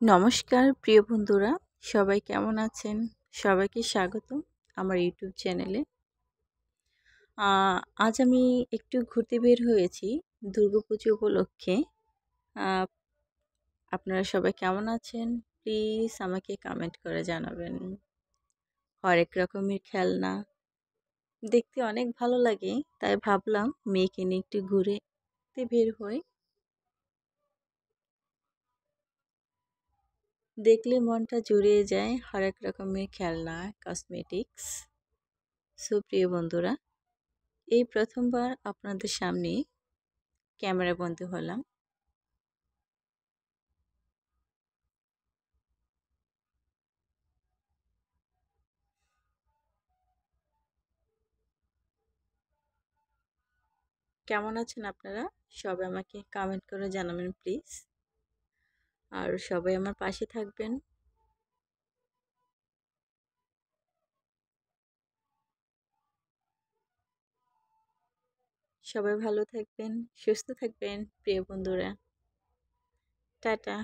নমস্কার প্রিয় বন্ধুরা, সবাই কেমন আছেন? সবাইকে স্বাগত আমার ইউটিউব চ্যানেলে। আজ আমি একটু ঘুরতে বের হয়েছি দুর্গাপুজো উপলক্ষে। আ আপনারা সবাই কেমন আছেন? প্লিজ আমাকে কমেন্ট করে জানাবেন। হরেক রকমের খেলনা দেখতে অনেক ভালো লাগে, তাই ভাবলাম মেয়েকে নিয়ে একটু ঘুরতে বের হই। দেখলে মনটা জুড়িয়ে যায় হরেক রকমের খেলনা, কসমেটিক্স। প্রিয় বন্ধুরা, এই প্রথমবার আপনাদের সামনে ক্যামেরা বন্দী হলাম। কেমন আছেন আপনারা? সবাই আমাকে কমেন্ট করে জানাবেন প্লিজ। আর সবাই আমার পাশে থাকবেন। সবাই ভালো থাকবেন, সুস্থ থাকবেন প্রিয় বন্ধুরা। টাটা।